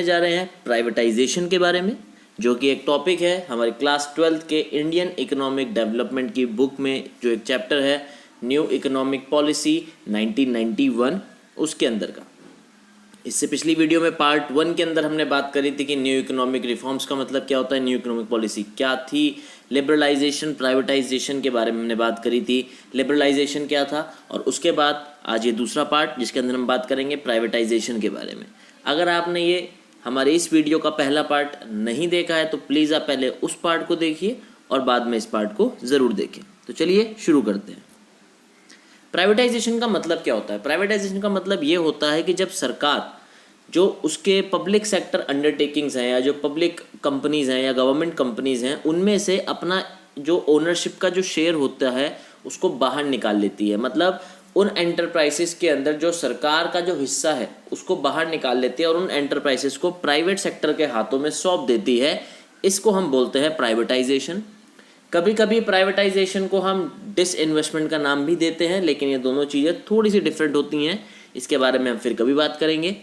जा रहे हैं प्राइवेटाइजेशन के बारे में, जो कि एक टॉपिक है हमारी क्लास 12th के इंडियन इकोनॉमिक डेवलपमेंट की बुक में, जो एक चैप्टर है न्यू इकोनॉमिक पॉलिसी 1991 उसके अंदर का। इससे पिछली वीडियो में पार्ट 1 के अंदर हमने बात करी थी कि न्यू इकोनॉमिक रिफॉर्म्स का मतलब क्या होता है, न्यू इकोनॉमिक पॉलिसी क्या थी, लिबरलाइजेशन प्राइवेटाइजेशन के बारे में हमने बात करी थी, लिबरलाइजेशन क्या था। और उसके बाद आज ये दूसरा पार्ट जिसके अंदर हम बात करेंगे प्राइवेटाइजेशन के बारे में। अगर आपने ये हमारे इस वीडियो का पहला पार्ट नहीं देखा है तो प्लीज़ आप पहले उस पार्ट को देखिए और बाद में इस पार्ट को ज़रूर देखें। तो चलिए शुरू करते हैं। प्राइवेटाइजेशन का मतलब क्या होता है? प्राइवेटाइजेशन का मतलब ये होता है कि जब सरकार जो उसके पब्लिक सेक्टर अंडरटेकिंग्स हैं या जो पब्लिक कंपनीज़ हैं या गवर्नमेंट कंपनीज़ हैं उनमें से अपना जो ओनरशिप का जो शेयर होता है उसको बाहर निकाल लेती है। मतलब उन एंटरप्राइजेस के अंदर जो सरकार का जो हिस्सा है उसको बाहर निकाल लेती है और उन एंटरप्राइजेस को प्राइवेट सेक्टर के हाथों में सौंप देती है। इसको हम बोलते हैं प्राइवेटाइजेशन। कभी कभी प्राइवेटाइजेशन को हम डिसइन्वेस्टमेंट का नाम भी देते हैं, लेकिन ये दोनों चीज़ें थोड़ी सी डिफरेंट होती हैं। इसके बारे में हम फिर कभी बात करेंगे।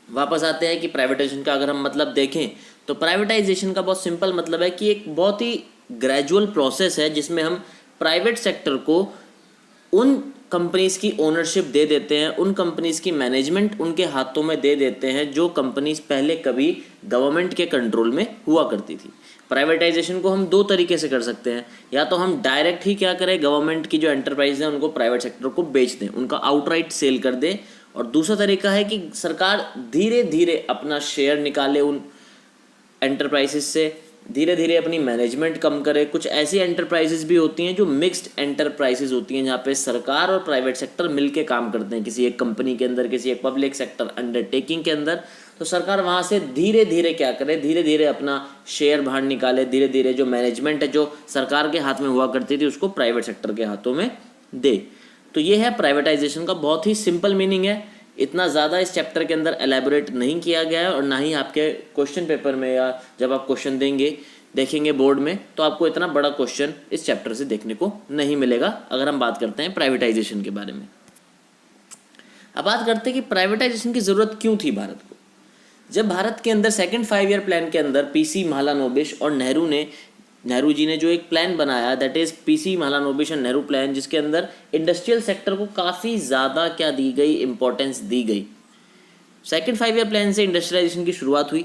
वापस आते हैं कि प्राइवेटाइजेशन का अगर हम मतलब देखें तो प्राइवेटाइजेशन का बहुत सिंपल मतलब है कि एक बहुत ही ग्रेजुअल प्रोसेस है जिसमें हम प्राइवेट सेक्टर को उन कंपनीज़ की ओनरशिप दे देते हैं, उन कंपनीज़ की मैनेजमेंट उनके हाथों में दे देते हैं जो कंपनीज़ पहले कभी गवर्नमेंट के कंट्रोल में हुआ करती थी। प्राइवेटाइजेशन को हम दो तरीके से कर सकते हैं, या तो हम डायरेक्ट ही क्या करें, गवर्नमेंट की जो एंटरप्राइज है उनको प्राइवेट सेक्टर को बेच दें, उनका आउटराइट सेल कर दें। और दूसरा तरीका है कि सरकार धीरे धीरे अपना शेयर निकाले उन एंटरप्राइजेस से, धीरे धीरे अपनी मैनेजमेंट कम करे। कुछ ऐसी एंटरप्राइजेस भी होती हैं जो मिक्स्ड एंटरप्राइजेस होती हैं जहाँ पे सरकार और प्राइवेट सेक्टर मिलके काम करते हैं किसी एक कंपनी के अंदर, किसी एक पब्लिक सेक्टर अंडरटेकिंग के अंदर। तो सरकार वहाँ से धीरे धीरे क्या करे, धीरे धीरे अपना शेयर बाहर निकाले, धीरे धीरे जो मैनेजमेंट है जो सरकार के हाथ में हुआ करती थी उसको प्राइवेट सेक्टर के हाथों में दे। तो ये है प्राइवेटाइजेशन का बहुत ही सिंपल मीनिंग है। इतना ज़्यादा इस चैप्टर के अंदर एलैबोरेट नहीं किया गया है और ना ही आपके क्वेश्चन पेपर में या जब आप क्वेश्चन देखेंगे बोर्ड में तो आपको इतना बड़ा क्वेश्चन इस चैप्टर से देखने को नहीं मिलेगा अगर हम बात करते हैं प्राइवेटाइजेशन के बारे में। अब बात करते हैं कि प्राइवेटाइजेशन की ज़रूरत क्यों थी भारत को। जब भारत के अंदर सेकेंड 5 ईयर प्लान के अंदर पीसी महालानोबिस और नेहरू जी ने जो एक प्लान बनाया, that is PC Mahalanobis and Nehru plan, जिसके अंदर इंडस्ट्रियल सेक्टर को काफ़ी ज़्यादा क्या दी गई, इंपॉर्टेंस दी गई। सेकेंड 5 ईयर प्लान से इंडस्ट्रियलाइजेशन की शुरुआत हुई।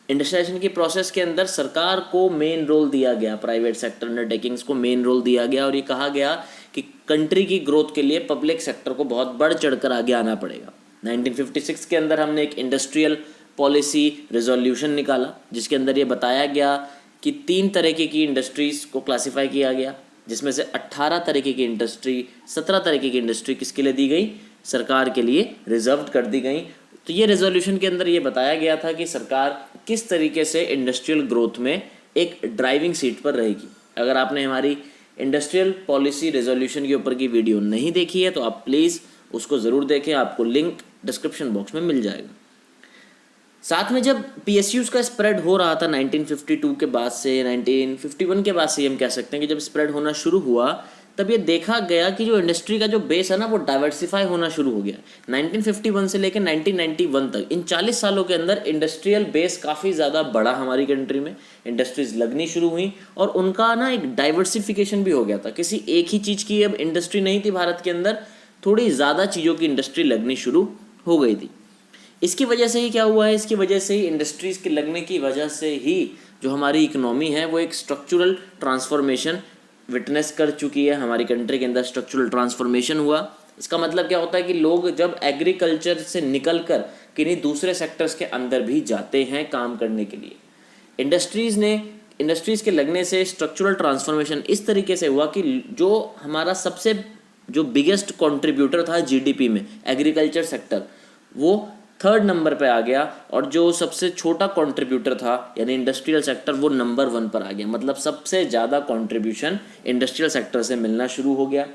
इंडस्ट्रियलाइजेशन की प्रोसेस के अंदर सरकार को मेन रोल दिया गया, प्राइवेट सेक्टर अंडरटेकिंग्स को मेन रोल दिया गया और ये कहा गया कि कंट्री की ग्रोथ के लिए पब्लिक सेक्टर को बहुत बढ़ चढ़कर आगे आना पड़ेगा। 1956 के अंदर हमने एक इंडस्ट्रियल पॉलिसी रेजोल्यूशन निकाला जिसके अंदर ये बताया गया कि 3 तरीके की इंडस्ट्रीज़ को क्लासिफाई किया गया, जिसमें से 18 तरीके की इंडस्ट्री, 17 तरीके की इंडस्ट्री किसके लिए दी गई, सरकार के लिए रिजर्व कर दी गई। तो ये रेजोल्यूशन के अंदर ये बताया गया था कि सरकार किस तरीके से इंडस्ट्रियल ग्रोथ में एक ड्राइविंग सीट पर रहेगी। अगर आपने हमारी इंडस्ट्रियल पॉलिसी रेजोल्यूशन के ऊपर की वीडियो नहीं देखी है तो आप प्लीज़ उसको ज़रूर देखें, आपको लिंक डिस्क्रिप्शन बॉक्स में मिल जाएगा। साथ में जब PSUs का स्प्रेड हो रहा था 1952 के बाद से, 1951 के बाद से हम कह सकते हैं कि जब स्प्रेड होना शुरू हुआ तब ये देखा गया कि जो इंडस्ट्री का जो बेस है ना वो डाइवर्सिफाई होना शुरू हो गया। 1951 से लेकर 1991 तक इन 40 सालों के अंदर इंडस्ट्रियल बेस काफ़ी ज़्यादा बढ़ा हमारी कंट्री में, इंडस्ट्रीज लगनी शुरू हुई और उनका ना एक डाइवर्सिफिकेशन भी हो गया था। किसी एक ही चीज़ की अब इंडस्ट्री नहीं थी भारत के अंदर, थोड़ी ज़्यादा चीज़ों की इंडस्ट्री लगनी शुरू हो गई थी। इसकी वजह से ही क्या हुआ है, इसकी वजह से ही इंडस्ट्रीज़ के लगने की वजह से ही जो हमारी इकोनॉमी है वो एक स्ट्रक्चरल ट्रांसफॉर्मेशन विटनेस कर चुकी है। हमारी कंट्री के अंदर स्ट्रक्चरल ट्रांसफॉर्मेशन हुआ। इसका मतलब क्या होता है कि लोग जब एग्रीकल्चर से निकल कर किन्हीं दूसरे सेक्टर्स के अंदर भी जाते हैं काम करने के लिए। इंडस्ट्रीज़ के लगने से स्ट्रक्चरल ट्रांसफॉर्मेशन इस तरीके से हुआ कि जो हमारा सबसे जो बिगेस्ट कॉन्ट्रीब्यूटर था GDP में, एग्रीकल्चर सेक्टर, वो 3rd नंबर पे आ गया और जो सबसे छोटा कंट्रीब्यूटर था यानी इंडस्ट्रियल सेक्टर वो नंबर 1 पर आ गया। मतलब सबसे ज़्यादा कंट्रीब्यूशन इंडस्ट्रियल सेक्टर से मिलना शुरू हो गया।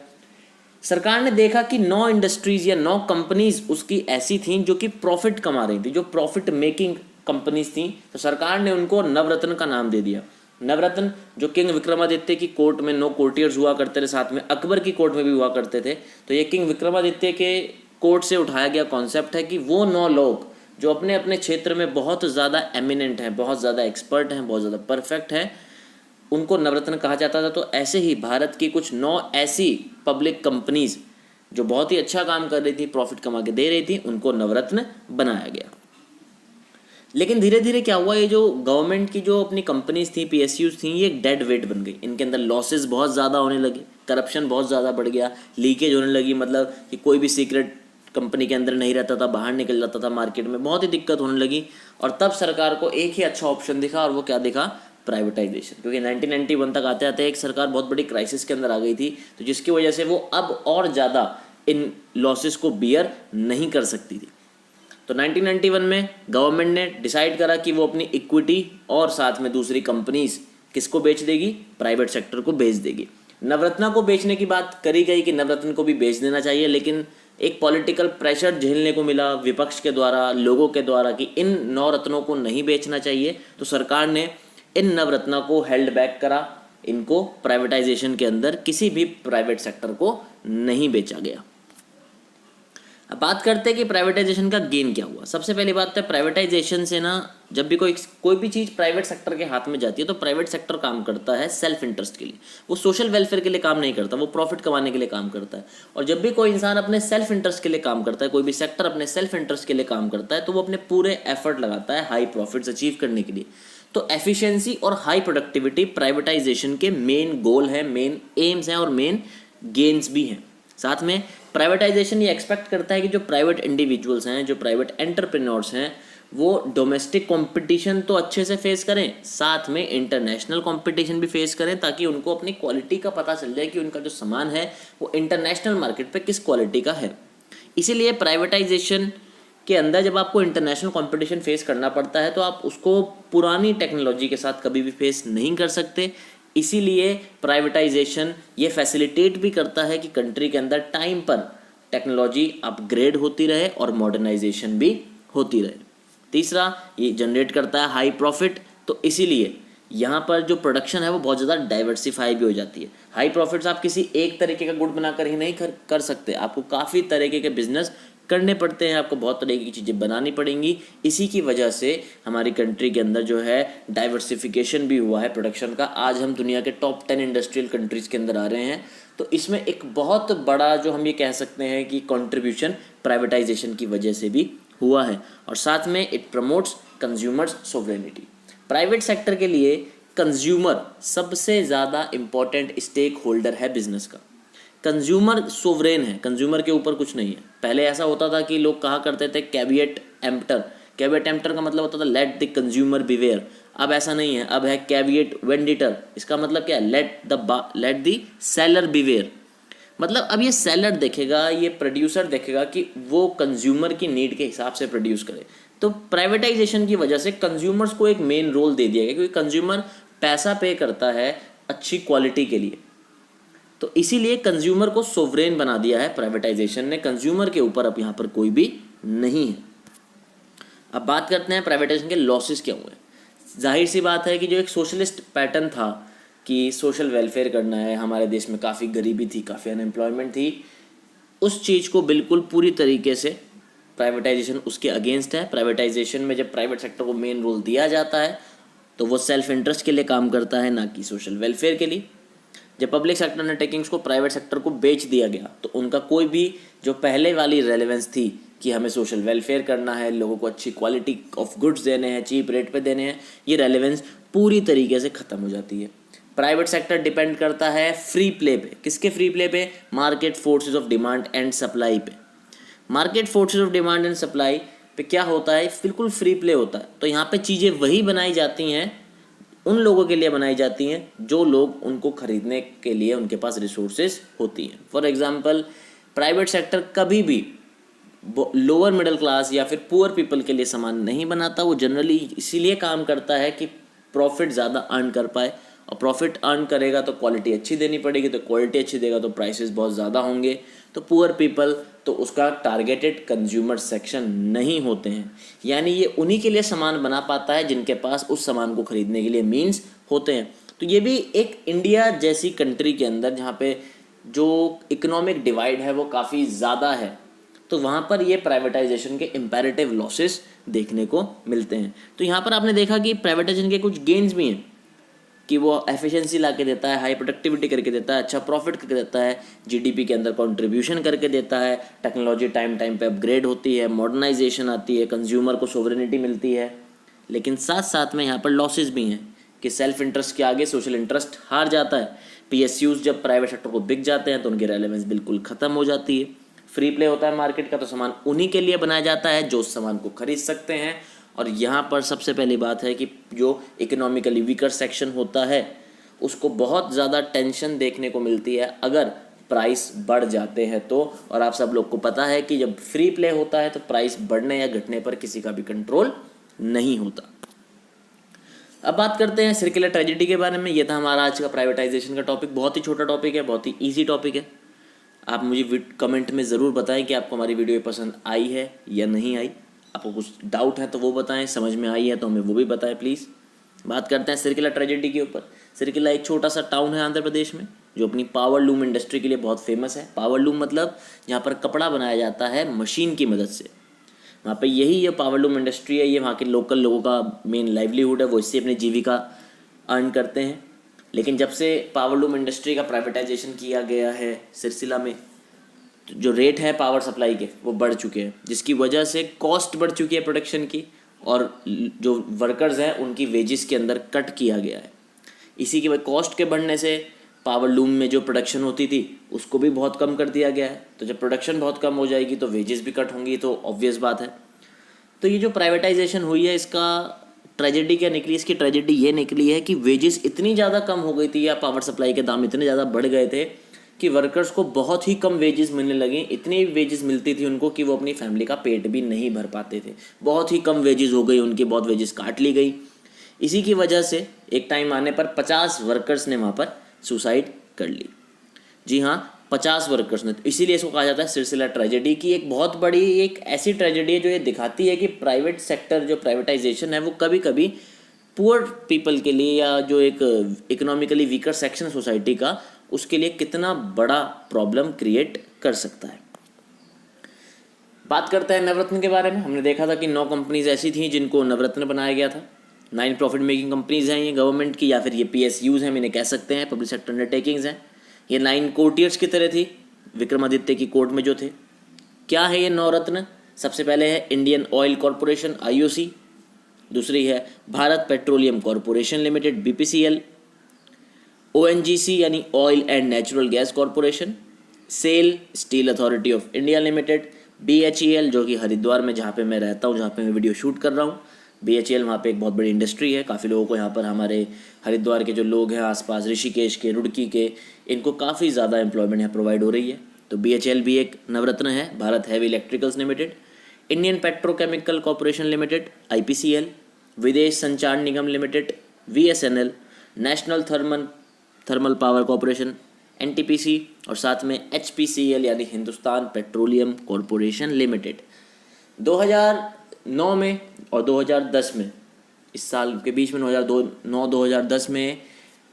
सरकार ने देखा कि 9 इंडस्ट्रीज़ या 9 कंपनीज़ उसकी ऐसी थीं जो कि प्रॉफिट कमा रही थी, जो प्रॉफिट मेकिंग कंपनीज थी। तो सरकार ने उनको नवरत्न का नाम दे दिया। नवरत्न जो किंग विक्रमादित्य की कोर्ट में 9 कोर्टियर्स हुआ करते थे, साथ में अकबर की कोर्ट में भी हुआ करते थे। तो ये किंग विक्रमादित्य के कोर्ट से उठाया गया कॉन्सेप्ट है कि वो 9 लोग जो अपने अपने क्षेत्र में बहुत ज़्यादा एमिनेंट हैं, बहुत ज़्यादा एक्सपर्ट हैं, बहुत ज़्यादा परफेक्ट हैं, उनको नवरत्न कहा जाता था। तो ऐसे ही भारत की कुछ 9 ऐसी पब्लिक कंपनीज जो बहुत ही अच्छा काम कर रही थी, प्रॉफिट कमा के दे रही थी, उनको नवरत्न बनाया गया। लेकिन धीरे धीरे क्या हुआ, ये जो गवर्नमेंट की जो अपनी कंपनीज थी, पीएसयूज थी, ये एक डेड वेट बन गई। इनके अंदर लॉसेस बहुत ज़्यादा होने लगे, करप्शन बहुत ज़्यादा बढ़ गया, लीकेज होने लगी, मतलब कि कोई भी सीक्रेट कंपनी के अंदर नहीं रहता था, बाहर निकल जाता था मार्केट में, बहुत ही दिक्कत होने लगी। और तब सरकार को एक ही अच्छा ऑप्शन दिखा, और वो क्या दिखा, प्राइवेटाइजेशन। क्योंकि 1991 तक आते आते एक सरकार बहुत बड़ी क्राइसिस के अंदर आ गई थी, तो जिसकी वजह से वो अब और ज़्यादा इन लॉसेस को बियर नहीं कर सकती थी। तो 1991 में गवर्नमेंट ने डिसाइड करा कि वो अपनी इक्विटी और साथ में दूसरी कंपनीज किसको बेच देगी, प्राइवेट सेक्टर को बेच देगी। नवरत्ना को बेचने की बात करी गई कि नवरत्न को भी बेच देना चाहिए, लेकिन एक पॉलिटिकल प्रेशर झेलने को मिला विपक्ष के द्वारा, लोगों के द्वारा, कि इन 9 रत्नों को नहीं बेचना चाहिए। तो सरकार ने इन नवरत्ना को हेल्ड बैक करा, इनको प्राइवेटाइजेशन के अंदर किसी भी प्राइवेट सेक्टर को नहीं बेचा गया। अब बात करते हैं कि प्राइवेटाइजेशन का गेन क्या हुआ। सबसे पहली बात है, प्राइवेटाइजेशन से ना, जब भी कोई भी चीज़ प्राइवेट सेक्टर के हाथ में जाती है तो प्राइवेट सेक्टर काम करता है सेल्फ इंटरेस्ट के लिए, वो सोशल वेलफेयर के लिए काम नहीं करता, वो प्रॉफिट कमाने के लिए काम करता है। और जब भी कोई इंसान अपने सेल्फ इंटरेस्ट के लिए काम करता है, कोई भी सेक्टर अपने सेल्फ इंटरेस्ट के लिए काम करता है, तो वो अपने पूरे एफर्ट लगाता है हाई प्रॉफिट्स अचीव करने के लिए। तो एफिशिएंसी और हाई प्रोडक्टिविटी प्राइवेटाइजेशन के मेन गोल हैं, मेन एम्स हैं और मेन गेन्स भी हैं। साथ में प्राइवेटाइजेशन ये एक्सपेक्ट करता है कि जो प्राइवेट इंडिविजुअल्स हैं, जो प्राइवेट एंटरप्रेन्योर्स हैं, वो डोमेस्टिक कंपटीशन तो अच्छे से फेस करें, साथ में इंटरनेशनल कंपटीशन भी फेस करें, ताकि उनको अपनी क्वालिटी का पता चल जाए कि उनका जो सामान है वो इंटरनेशनल मार्केट पे किस क्वालिटी का है। इसीलिए प्राइवेटाइजेशन के अंदर जब आपको इंटरनेशनल कंपटीशन फेस करना पड़ता है तो आप उसको पुरानी टेक्नोलॉजी के साथ कभी भी फेस नहीं कर सकते। इसीलिए प्राइवेटाइजेशन ये फैसिलिटेट भी करता है कि कंट्री के अंदर टाइम पर टेक्नोलॉजी अपग्रेड होती रहे और मॉडर्नाइजेशन भी होती रहे। तीसरा, ये जनरेट करता है हाई प्रॉफिट, तो इसीलिए यहाँ पर जो प्रोडक्शन है वो बहुत ज़्यादा डाइवर्सिफाई भी हो जाती है। हाई प्रॉफिट्स आप किसी एक तरीके का गुड बनाकर ही नहीं कर सकते, आपको काफ़ी तरीके के बिजनेस करने पड़ते हैं, आपको बहुत तरीके की चीज़ें बनानी पड़ेंगी। इसी की वजह से हमारी कंट्री के अंदर जो है डाइवर्सिफिकेशन भी हुआ है प्रोडक्शन का। आज हम दुनिया के टॉप 10 इंडस्ट्रियल कंट्रीज़ के अंदर आ रहे हैं। तो इसमें एक बहुत बड़ा जो हम ये कह सकते हैं कि कंट्रीब्यूशन प्राइवेटाइजेशन की वजह से भी हुआ है। और साथ में it promotes consumers sovereignty. Private sector के लिए कंज्यूमर सबसे ज़्यादा इम्पॉर्टेंट स्टेक होल्डर है बिजनेस का। कंज्यूमर सोवरेन है, कंज्यूमर के ऊपर कुछ नहीं है। पहले ऐसा होता था कि लोग कहा करते थे कैविएट एम्प्टर, कैविएट एम्प्टर का मतलब होता था लेट द कंज्यूमर बिवेयर। अब ऐसा नहीं है, अब है कैविएट वेंडिटर। इसका मतलब क्या है, लेट द सेलर बिवेयर। मतलब अब ये सेलर देखेगा, ये प्रोड्यूसर देखेगा कि वो कंज्यूमर की नीड के हिसाब से प्रोड्यूस करे। तो प्राइवेटाइजेशन की वजह से कंज्यूमर्स को एक मेन रोल दे दिया गया, क्योंकि कंज्यूमर पैसा पे करता है अच्छी क्वालिटी के लिए। तो इसीलिए कंज्यूमर को सोवरेन बना दिया है प्राइवेटाइजेशन ने। कंज्यूमर के ऊपर अब यहाँ पर कोई भी नहीं है। अब बात करते हैं प्राइवेटाइजेशन के लॉसेस क्या हुए। जाहिर सी बात है कि जो एक सोशलिस्ट पैटर्न था कि सोशल वेलफेयर करना है, हमारे देश में काफ़ी गरीबी थी, काफ़ी अनएम्प्लॉयमेंट थी, उस चीज़ को बिल्कुल पूरी तरीके से प्राइवेटाइजेशन उसके अगेंस्ट है। प्राइवेटाइजेशन में जब प्राइवेट सेक्टर को मेन रोल दिया जाता है तो वो सेल्फ इंटरेस्ट के लिए काम करता है, ना कि सोशल वेलफेयर के लिए। जब पब्लिक सेक्टर अंडरटेकिंग्स को प्राइवेट सेक्टर को बेच दिया गया तो उनका कोई भी जो पहले वाली रेलेवेंस थी कि हमें सोशल वेलफेयर करना है, लोगों को अच्छी क्वालिटी ऑफ गुड्स देने हैं, चीप रेट पे देने हैं, ये रेलेवेंस पूरी तरीके से ख़त्म हो जाती है। प्राइवेट सेक्टर डिपेंड करता है फ्री प्ले पे। किसके फ्री प्ले पे? Market forces of demand and supply पे। Market forces of demand and supply पे क्या होता है, बिल्कुल फ्री प्ले होता है। तो यहाँ पे चीज़ें वही बनाई जाती हैं, उन लोगों के लिए बनाई जाती हैं जो लोग उनको खरीदने के लिए उनके पास रिसोर्सेज होती हैं। फॉर एग्जांपल, प्राइवेट सेक्टर कभी भी लोअर मिडिल क्लास या फिर पुअर पीपल के लिए सामान नहीं बनाता। वो जनरली इसीलिए काम करता है कि प्रॉफिट ज़्यादा अर्न कर पाए, और प्रॉफिट अर्न करेगा तो क्वालिटी अच्छी देनी पड़ेगी, तो क्वालिटी अच्छी देगा तो प्राइसेस बहुत ज़्यादा होंगे। तो पुअर पीपल तो उसका टारगेटेड कंज्यूमर सेक्शन नहीं होते हैं, यानी ये उन्हीं के लिए सामान बना पाता है जिनके पास उस सामान को खरीदने के लिए मीन्स होते हैं। तो ये भी एक इंडिया जैसी कंट्री के अंदर जहाँ पे जो इकोनॉमिक डिवाइड है वो काफ़ी ज़्यादा है, तो वहाँ पर ये प्राइवेटाइजेशन के इम्पेरेटिव लॉसेस देखने को मिलते हैं। तो यहाँ पर आपने देखा कि प्राइवेटाइजेशन के कुछ गेन्स भी हैं कि वो एफिशिएंसी ला के देता है, हाई प्रोडक्टिविटी करके देता है, अच्छा प्रॉफिट करके देता है, जीडीपी के अंदर कंट्रीब्यूशन करके देता है, टेक्नोलॉजी टाइम टाइम पे अपग्रेड होती है, मॉडर्नाइजेशन आती है, कंज्यूमर को सोवरेनिटी मिलती है। लेकिन साथ साथ में यहाँ पर लॉसेस भी हैं कि सेल्फ इंटरेस्ट के आगे सोशल इंटरेस्ट हार जाता है। पीएसयूज जब प्राइवेट सेक्टर को बिक जाते हैं तो उनकी रेलेवेंस बिल्कुल ख़त्म हो जाती है। फ्री प्ले होता है मार्केट का, तो सामान उन्हीं के लिए बनाया जाता है जो उस सामान को खरीद सकते हैं। और यहाँ पर सबसे पहली बात है कि जो इकोनॉमिकली वीकर सेक्शन होता है उसको बहुत ज़्यादा टेंशन देखने को मिलती है अगर प्राइस बढ़ जाते हैं तो। और आप सब लोग को पता है कि जब फ्री प्ले होता है तो प्राइस बढ़ने या घटने पर किसी का भी कंट्रोल नहीं होता। अब बात करते हैं सर्कुलर ट्रेजेडी के बारे में। ये था हमारा आज का प्राइवेटाइजेशन का टॉपिक। बहुत ही छोटा टॉपिक है, बहुत ही ईजी टॉपिक है। आप मुझे कमेंट में ज़रूर बताएं कि आपको हमारी वीडियो पसंद आई है या नहीं आई। आपको कुछ डाउट है तो वो बताएं, समझ में आई है तो हमें वो भी बताएं प्लीज़। बात करते हैं सर्कुलर ट्रेजेडी के ऊपर। सर्कुलर एक छोटा सा टाउन है आंध्र प्रदेश में जो अपनी पावर लूम इंडस्ट्री के लिए बहुत फेमस है। पावर लूम मतलब जहाँ पर कपड़ा बनाया जाता है मशीन की मदद से। वहाँ पे यही ये पावर लूम इंडस्ट्री है, ये वहाँ के लोकल लोगों का मेन लाइवलीहुड है, वो इससे अपनी जीविका अर्न करते हैं। लेकिन जब से पावर लूम इंडस्ट्री का प्राइवेटाइजेशन किया गया है सिलसिला में, तो जो रेट है पावर सप्लाई के वो बढ़ चुके हैं, जिसकी वजह से कॉस्ट बढ़ चुकी है प्रोडक्शन की, और जो वर्कर्स हैं उनकी वेजेस के अंदर कट किया गया है। इसी की वजह कॉस्ट के बढ़ने से पावर लूम में जो प्रोडक्शन होती थी उसको भी बहुत कम कर दिया गया है। तो जब प्रोडक्शन बहुत कम हो जाएगी तो वेजेस भी कट होंगी, तो ऑब्वियस बात है। तो ये जो प्राइवेटाइजेशन हुई है इसका ट्रेजेडी क्या निकली? इसकी ट्रेजेडी ये निकली है कि वेजेस इतनी ज़्यादा कम हो गई थी या पावर सप्लाई के दाम इतने ज़्यादा बढ़ गए थे कि वर्कर्स को बहुत ही कम वेजेस मिलने लगे। इतनी वेजेस मिलती थी उनको कि वो अपनी फैमिली का पेट भी नहीं भर पाते थे। बहुत ही कम वेजेस हो गई उनकी, बहुत वेजेस काट ली गई। इसी की वजह से एक टाइम आने पर 50 वर्कर्स ने वहाँ पर सुसाइड कर ली। जी हाँ, 50 वर्कर्स ने। तो इसीलिए इसको कहा जाता है सिलसिला ट्रेजेडी की। एक बहुत बड़ी एक ऐसी ट्रेजेडी है जो ये दिखाती है कि प्राइवेट सेक्टर जो प्राइवेटाइजेशन है वो कभी कभी पुअर पीपल के लिए या जो एक इकोनॉमिकली वीकर सेक्शन सोसाइटी का, उसके लिए कितना बड़ा प्रॉब्लम क्रिएट कर सकता है। बात करते हैं नवरत्न के बारे में। हमने देखा था कि 9 कंपनीज ऐसी थी जिनको नवरत्न बनाया गया था। 9 प्रॉफिट मेकिंग कंपनीज हैं ये गवर्नमेंट की, या फिर ये PSUs हैं, हम इन्हें कह सकते हैं, पब्लिक सेक्टर अंडरटेकिंग्स हैं। ये 9 कोर्टियर्स की तरह थी विक्रमादित्य की कोर्ट में जो थे। क्या है ये 9 रत्न? सबसे पहले है इंडियन ऑयल कॉरपोरेशन IOC, दूसरी है Bharat petroleum corporation limited BPCL, ONGC यानी oil and natural gas corporation, SAIL steel authority of India limited, BHEL जो कि हरिद्वार में जहाँ पे मैं रहता हूँ, जहाँ पे मैं वीडियो शूट कर रहा हूँ, BHEL वहाँ पे एक बहुत बड़ी इंडस्ट्री है। काफ़ी लोगों को यहाँ पर, हमारे हरिद्वार के जो लोग हैं आसपास, ऋषिकेश के, रुड़की के, इनको काफ़ी ज़्यादा एम्प्लॉयमेंट यहाँ प्रोवाइड हो रही है। तो BHEL भी एक नवरत्न है। Bharat Heavy Electricals Limited, Indian Petrochemical Corporation Limited IPCL, Videsh Sanchar Nigam Limited VSNL, National Thermal Power Corporation NTPC, और साथ में HPCL यानी हिंदुस्तान पेट्रोलियम कॉरपोरेशन लिमिटेड। 2009 में और 2010 में, इस साल के बीच में 2009-2010 में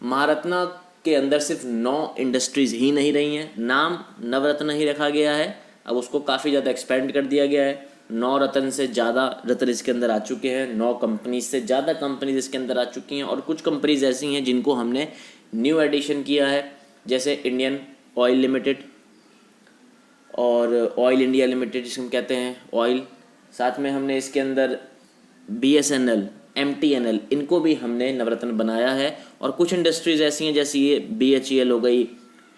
महारत्न के अंदर सिर्फ 9 इंडस्ट्रीज़ ही नहीं रही हैं। नाम नवरत्न ही रखा गया है, अब उसको काफ़ी ज़्यादा एक्सपेंड कर दिया गया है। 9 रत्न से ज़्यादा रत्न इसके अंदर आ चुके हैं, 9 कंपनीज से ज़्यादा कंपनीज इसके अंदर आ चुकी हैं। और कुछ कंपनीज ऐसी हैं जिनको हमने न्यू एडिशन किया है, जैसे इंडियन ऑयल लिमिटेड और ऑयल इंडिया लिमिटेड जिसको हम कहते हैं ऑयल। साथ में हमने इसके अंदर BSNL, MTNL, इनको भी हमने नवरत्न बनाया है। और कुछ इंडस्ट्रीज़ ऐसी हैं जैसे ये BHEL हो गई,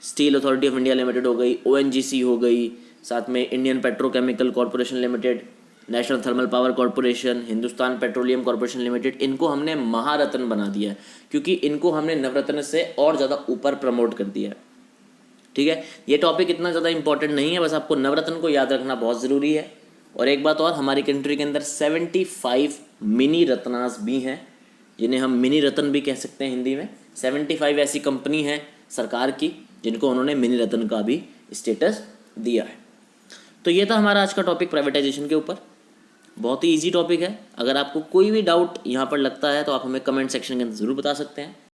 steel authority of India limited हो गई, ONGC हो गई, साथ में Indian Petrochemical Corporation limited, national Thermal Power corporation, Hindustan petroleum corporation limited, इनको हमने महारत्न बना दिया है क्योंकि इनको हमने नवरत्न से और ज़्यादा ऊपर प्रमोट कर दिया है। ठीक है, ये टॉपिक इतना ज़्यादा इंपॉर्टेंट नहीं है, बस आपको नवरत्न को याद रखना बहुत ज़रूरी है। और एक बात और, हमारी कंट्री के अंदर 75 मिनी रत्नास भी हैं, जिन्हें हम मिनी रत्न भी कह सकते हैं हिंदी में। 75 ऐसी कंपनी है सरकार की जिनको उन्होंने मिनी रत्न का भी स्टेटस दिया है। तो ये था हमारा आज का टॉपिक प्राइवेटाइजेशन के ऊपर। बहुत ही इजी टॉपिक है। अगर आपको कोई भी डाउट यहाँ पर लगता है तो आप हमें कमेंट सेक्शन के अंदर ज़रूर बता सकते हैं।